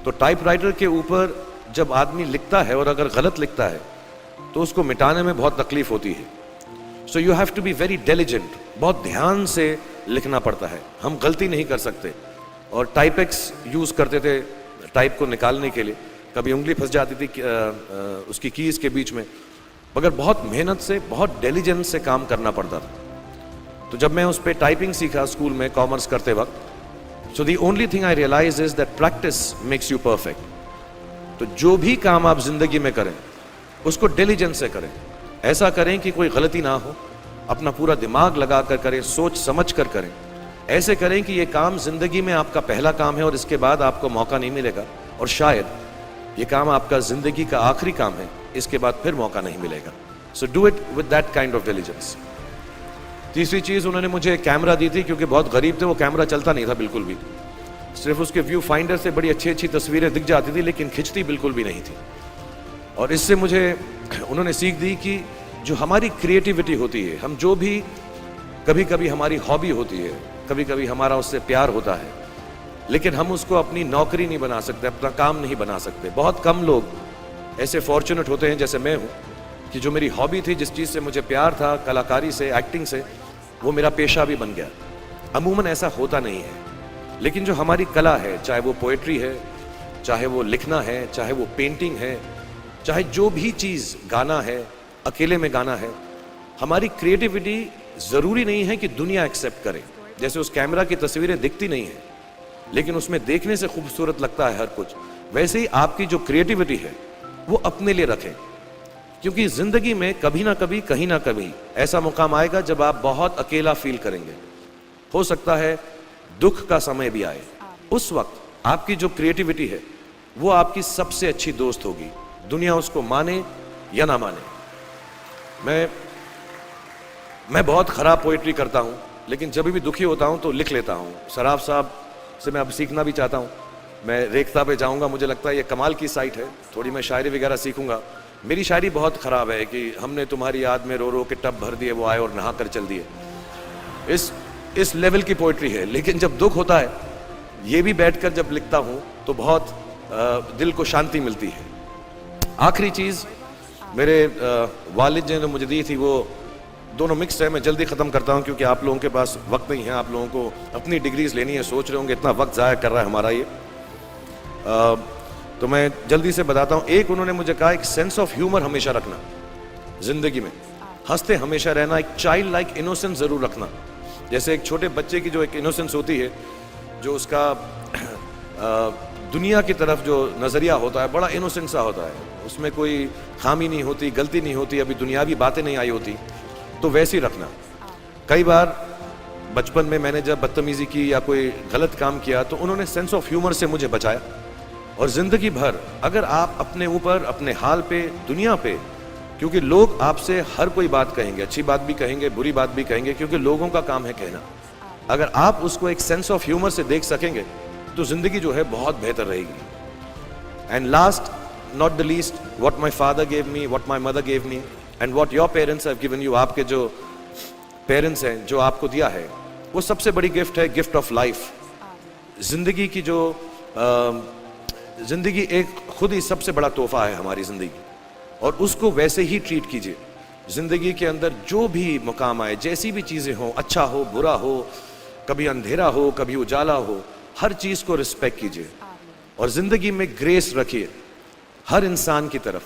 तो टाइपराइटर के ऊपर जब आदमी लिखता है और अगर गलत लिखता है तो उसको मिटाने में बहुत तकलीफ होती है। So you have to be very diligent, बहुत ध्यान से लिखना पड़ता है। हम गलती नहीं कर सकते। और टाइपेक्स यूज़ करते थे टाइप को निकालने के लिए, कभी उंगली फंस जाती थी उसकी कीज़ के बीच में, मगर बहुत मेहनत से, बहुत डिलिजेंस से काम करना पड़ता था। तो जब मैं उस पर टाइपिंग सीखा स्कूल में कॉमर्स करते वक्त, so the only thing I realize is that practice makes you perfect. तो जो भी काम आप जिंदगी में करें उसको डिलिजेंस से करें, ऐसा करें कि कोई गलती ना हो, अपना पूरा दिमाग लगा कर करें, सोच समझ कर करें, ऐसे करें कि ये काम जिंदगी में आपका पहला काम है और इसके बाद आपको मौका नहीं मिलेगा, और शायद ये काम आपका जिंदगी का आखिरी काम है, इसके बाद फिर मौका नहीं मिलेगा। So do it with that kind of diligence. तीसरी चीज़, उन्होंने मुझे कैमरा दी थी, क्योंकि बहुत गरीब थे, वो कैमरा चलता नहीं था बिल्कुल भी, सिर्फ उसके व्यू फाइंडर से बड़ी अच्छी अच्छी तस्वीरें दिख जाती थी लेकिन खिंचती बिल्कुल भी नहीं थी। और इससे मुझे उन्होंने सीख दी कि जो हमारी क्रिएटिविटी होती है, हम जो भी, कभी कभी हमारी हॉबी होती है, कभी कभी हमारा उससे प्यार होता है, लेकिन हम उसको अपनी नौकरी नहीं बना सकते, अपना काम नहीं बना सकते। बहुत कम लोग ऐसे फॉर्चुनेट होते हैं जैसे मैं हूँ कि जो मेरी हॉबी थी, जिस चीज़ से मुझे प्यार था, कलाकारी से, एक्टिंग से, वो मेरा पेशा भी बन गया। अमूमन ऐसा होता नहीं है, लेकिन जो हमारी कला है, चाहे वो पोएट्री है, चाहे वो लिखना है, चाहे वो पेंटिंग है, चाहे जो भी चीज़, गाना है, अकेले में गाना है, हमारी क्रिएटिविटी ज़रूरी नहीं है कि दुनिया एक्सेप्ट करे। जैसे उस कैमरा की तस्वीरें दिखती नहीं है लेकिन उसमें देखने से खूबसूरत लगता है हर कुछ, वैसे ही आपकी जो क्रिएटिविटी है वो अपने लिए रखें, क्योंकि ज़िंदगी में कभी ना कभी, कहीं ना कभी ऐसा मुकाम आएगा जब आप बहुत अकेला फील करेंगे। हो सकता है दुख का समय भी आए, उस वक्त आपकी जो क्रिएटिविटी है वो आपकी सबसे अच्छी दोस्त होगी, दुनिया उसको माने या ना माने। मैं बहुत ख़राब पोइट्री करता हूँ, लेकिन जब भी दुखी होता हूँ तो लिख लेता हूँ। सराफ साहब से मैं अब सीखना भी चाहता हूँ। मैं रेख्ता पे जाऊँगा, मुझे लगता है ये कमाल की साइट है, थोड़ी मैं शायरी वगैरह सीखूँगा। मेरी शायरी बहुत ख़राब है कि हमने तुम्हारी याद में रो रो के टब भर दिए, वो आए और नहा कर चल दिए, इस लेवल की पोइट्री है। लेकिन जब दुख होता है, ये भी बैठकर जब लिखता हूँ तो बहुत दिल को शांति मिलती है। आखिरी चीज़ मेरे वालिद ने मुझे दी थी, वो दोनों मिक्स है, मैं जल्दी ख़त्म करता हूँ क्योंकि आप लोगों के पास वक्त नहीं है, आप लोगों को अपनी डिग्रीज लेनी है, सोच रहे होंगे इतना वक्त ज़ाया कर रहा है हमारा ये। तो मैं जल्दी से बताता हूँ। एक, उन्होंने मुझे कहा, एक सेंस ऑफ ह्यूमर हमेशा रखना ज़िंदगी में, हंसते हमेशा रहना, एक चाइल्ड लाइक इनोसेंस ज़रूर रखना। जैसे एक छोटे बच्चे की जो एक इनोसेंस होती है, जो उसका दुनिया की तरफ जो नज़रिया होता है बड़ा इनोसेंट सा होता है, उसमें कोई खामी नहीं होती, गलती नहीं होती, अभी दुनियावी बातें नहीं आई होती, तो वैसे ही रखना। कई बार बचपन में मैंने जब बदतमीज़ी की या कोई गलत काम किया तो उन्होंने सेंस ऑफ ह्यूमर से मुझे बचाया। और ज़िंदगी भर अगर आप अपने ऊपर, अपने हाल पे, दुनिया पे, क्योंकि लोग आपसे हर कोई बात कहेंगे, अच्छी बात भी कहेंगे, बुरी बात भी कहेंगे, क्योंकि लोगों का काम है कहना। अगर आप उसको एक सेंस ऑफ ह्यूमर से देख सकेंगे तो ज़िंदगी जो है बहुत बेहतर रहेगी। And last not the least, what my father gave me, what my mother gave me and what your parents have given you. आपके जो पेरेंट्स हैं, जो आपको दिया है, वो सबसे बड़ी गिफ्ट है, गिफ्ट ऑफ लाइफ। ज़िंदगी की जो ज़िंदगी एक खुद ही सबसे बड़ा तोहफा है हमारी ज़िंदगी, और उसको वैसे ही ट्रीट कीजिए। ज़िंदगी के अंदर जो भी मुकाम आए, जैसी भी चीज़ें हों, अच्छा हो, बुरा हो, कभी अंधेरा हो, कभी उजाला हो, हर चीज़ को रिस्पेक्ट कीजिए और ज़िंदगी में ग्रेस रखिए हर इंसान की तरफ।